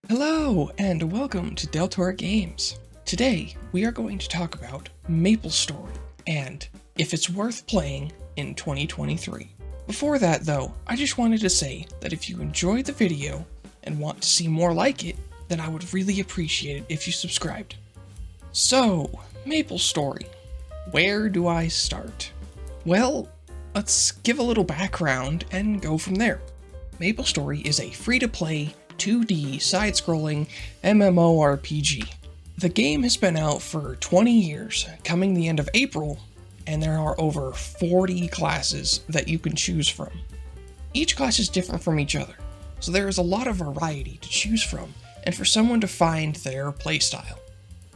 Hello, and welcome to Deltor Games. Today, we are going to talk about MapleStory, and if it's worth playing in 2023. Before that though, I just wanted to say that if you enjoyed the video and want to see more like it, then I would really appreciate it if you subscribed. So, MapleStory. Where do I start? Well, let's give a little background and go from there. MapleStory is a free-to-play 2D side-scrolling MMORPG. The game has been out for 20 years, coming the end of April, and there are over 40 classes that you can choose from. Each class is different from each other, so there is a lot of variety to choose from, and for someone to find their playstyle.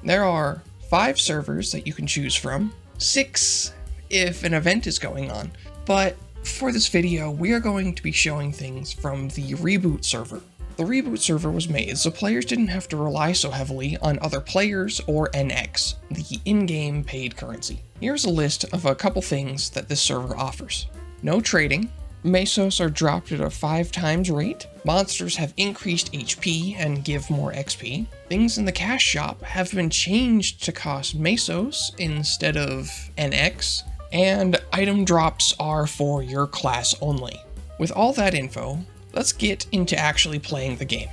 There are 5 servers that you can choose from, 6 if an event is going on, but for this video we are going to be showing things from the reboot server. The reboot server was made so players didn't have to rely so heavily on other players or NX, the in-game paid currency. Here's a list of a couple things that this server offers. No trading, Mesos are dropped at a 5 times rate, monsters have increased HP and give more XP, things in the cash shop have been changed to cost Mesos instead of NX, and item drops are for your class only. With all that info, let's get into actually playing the game.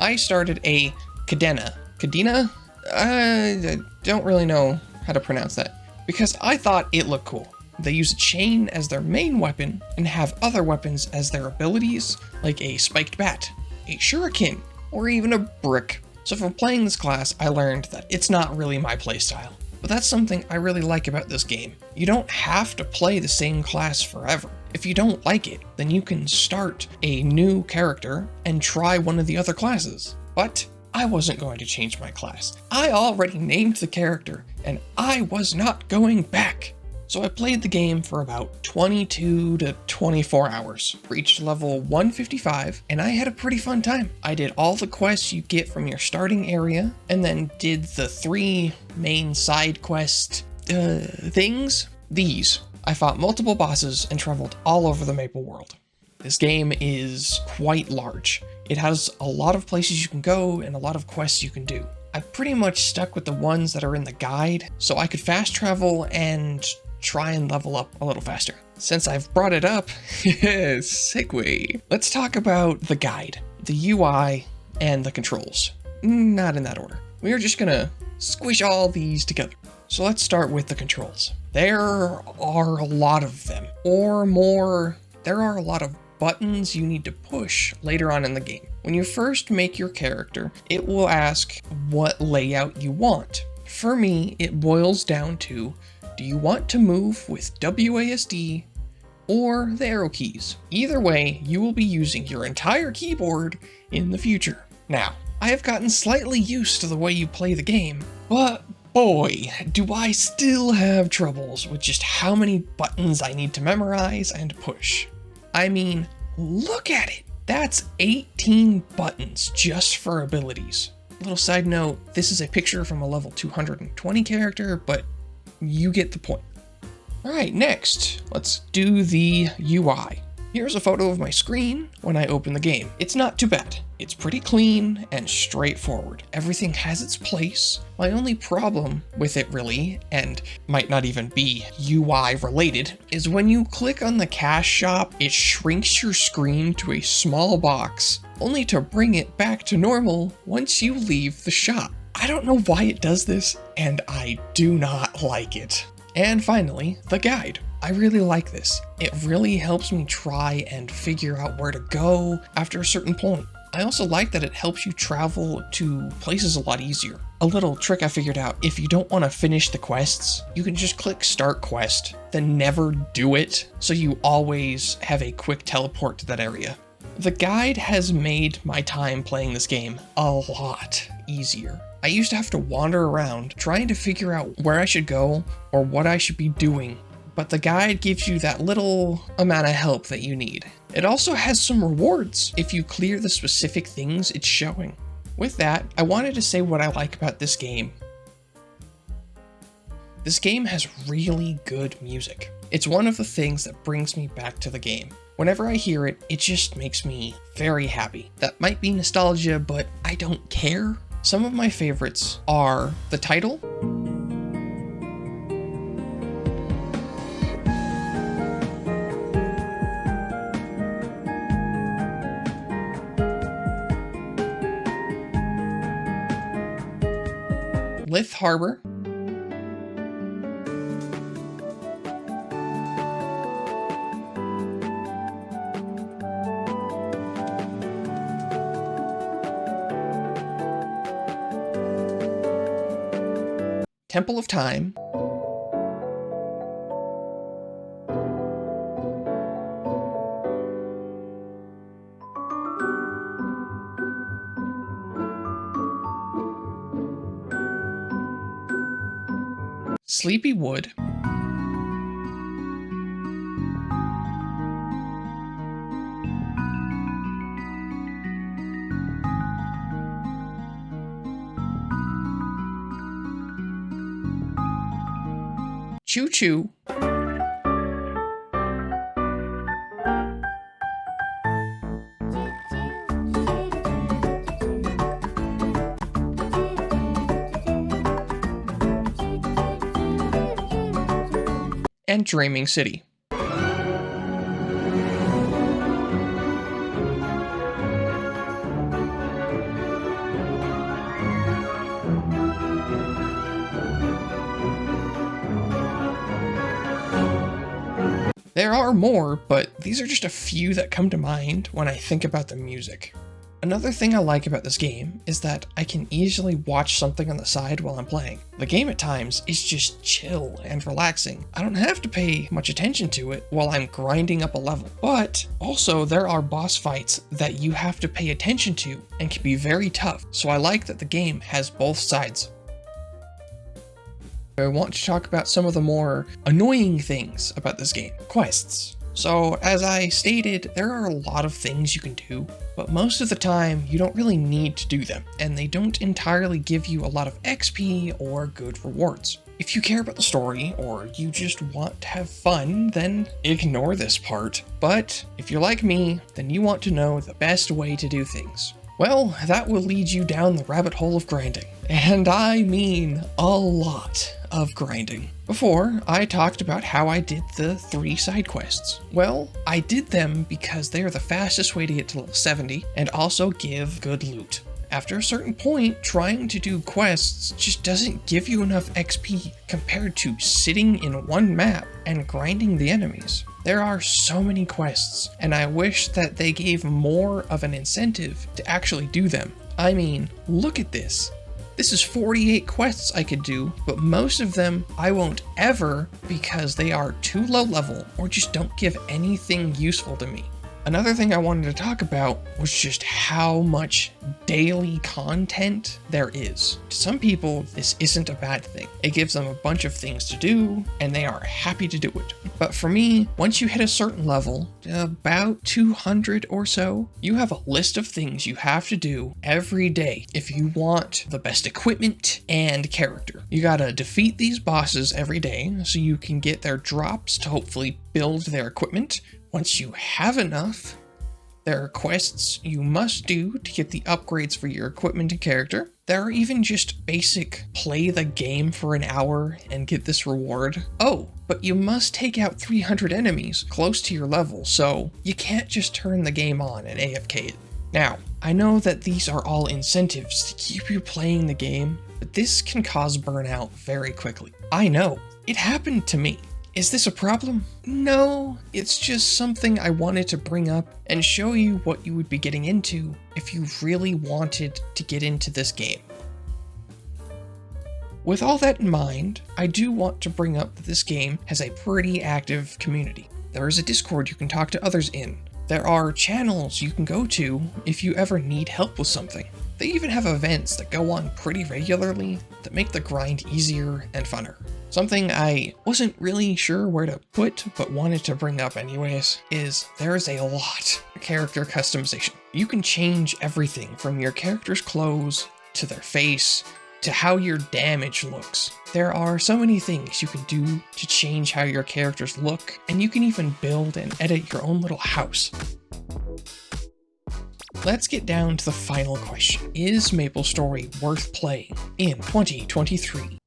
I started a Cadena. Cadena? I don't really know how to pronounce that, because I thought it looked cool. They use a chain as their main weapon and have other weapons as their abilities, like a spiked bat, a shuriken, or even a brick. So from playing this class, I learned that it's not really my playstyle. But that's something I really like about this game. You don't have to play the same class forever. If you don't like it, then you can start a new character and try one of the other classes. But I wasn't going to change my class. I already named the character, and I was not going back. So I played the game for about 22 to 24 hours, reached level 155, and I had a pretty fun time. I did all the quests you get from your starting area, and then did the 3 main side quest things. These. I fought multiple bosses and traveled all over the Maple world. This game is quite large. It has a lot of places you can go and a lot of quests you can do. I pretty much stuck with the ones that are in the guide, so I could fast travel and try and level up a little faster. Since I've brought it up, segue. Let's talk about the guide, the UI, and the controls. Not in that order. We are just gonna squish all these together. So let's start with the controls. There are a lot of them, or more, there are a lot of buttons you need to push later on in the game. When you first make your character, it will ask what layout you want. For me, it boils down to, do you want to move with WASD or the arrow keys? Either way, you will be using your entire keyboard in the future. Now, I have gotten slightly used to the way you play the game, but boy, do I still have troubles with just how many buttons I need to memorize and push. I mean, look at it! That's 18 buttons just for abilities. Little side note, this is a picture from a level 220 character, but you get the point. Alright, next, let's do the UI. Here's a photo of my screen when I open the game. It's not too bad. It's pretty clean and straightforward. Everything has its place. My only problem with it really, and might not even be UI related, is when you click on the cash shop, it shrinks your screen to a small box, only to bring it back to normal once you leave the shop. I don't know why it does this, and I do not like it. And finally, the guide. I really like this. It really helps me try and figure out where to go after a certain point. I also like that it helps you travel to places a lot easier. A little trick I figured out, if you don't want to finish the quests, you can just click start quest, then never do it, so you always have a quick teleport to that area. The guide has made my time playing this game a lot easier. I used to have to wander around trying to figure out where I should go or what I should be doing, but the guide gives you that little amount of help that you need. It also has some rewards if you clear the specific things it's showing. With that, I wanted to say what I like about this game. This game has really good music. It's one of the things that brings me back to the game. Whenever I hear it, it just makes me very happy. That might be nostalgia, but I don't care. Some of my favorites are the title, Lith Harbor, Temple of Time, Sleepy Wood, Choo Choo, and Dreaming City. There are more, but these are just a few that come to mind when I think about the music. Another thing I like about this game is that I can easily watch something on the side while I'm playing. The game at times is just chill and relaxing. I don't have to pay much attention to it while I'm grinding up a level. But also there are boss fights that you have to pay attention to and can be very tough, so I like that the game has both sides. I want to talk about some of the more annoying things about this game. Quests. So, as I stated, there are a lot of things you can do, but most of the time you don't really need to do them, and they don't entirely give you a lot of XP or good rewards. If you care about the story, or you just want to have fun, then ignore this part. But if you're like me, then you want to know the best way to do things. Well, that will lead you down the rabbit hole of grinding. And I mean a lot of grinding. Before, I talked about how I did the 3 side quests. Well, I did them because they are the fastest way to get to level 70 and also give good loot. After a certain point, trying to do quests just doesn't give you enough XP compared to sitting in one map and grinding the enemies. There are so many quests, and I wish that they gave more of an incentive to actually do them. I mean, look at this. This is 48 quests I could do, but most of them I won't ever because they are too low level or just don't give anything useful to me. Another thing I wanted to talk about was just how much daily content there is. To some people, this isn't a bad thing. It gives them a bunch of things to do, and they are happy to do it. But for me, once you hit a certain level, about 200 or so, you have a list of things you have to do every day if you want the best equipment and character. You gotta defeat these bosses every day so you can get their drops to hopefully build their equipment. Once you have enough, there are quests you must do to get the upgrades for your equipment and character. There are even just basic play the game for an hour and get this reward. Oh, but you must take out 300 enemies close to your level, so you can't just turn the game on and AFK it. Now, I know that these are all incentives to keep you playing the game, but this can cause burnout very quickly. I know, it happened to me. Is this a problem? No, it's just something I wanted to bring up and show you what you would be getting into if you really wanted to get into this game. With all that in mind, I do want to bring up that this game has a pretty active community. There is a Discord you can talk to others in. There are channels you can go to if you ever need help with something. They even have events that go on pretty regularly that make the grind easier and funner. Something I wasn't really sure where to put, but wanted to bring up anyways, is there's a lot of character customization. You can change everything from your character's clothes, to their face, to how your damage looks. There are so many things you can do to change how your characters look, and you can even build and edit your own little house. Let's get down to the final question. Is MapleStory worth playing in 2023?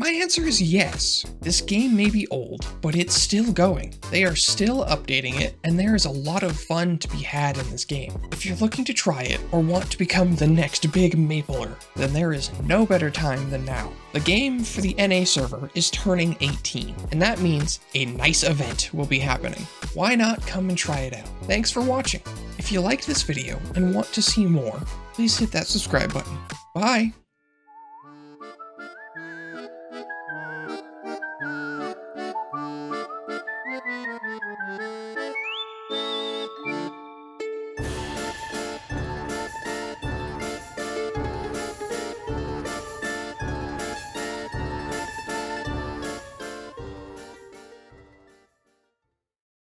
My answer is yes. This game may be old, but it's still going. They are still updating it, and there is a lot of fun to be had in this game. If you're looking to try it, or want to become the next big Mapler, then there is no better time than now. The game for the NA server is turning 18, and that means a nice event will be happening. Why not come and try it out? Thanks for watching. If you liked this video and want to see more, please hit that subscribe button. Bye!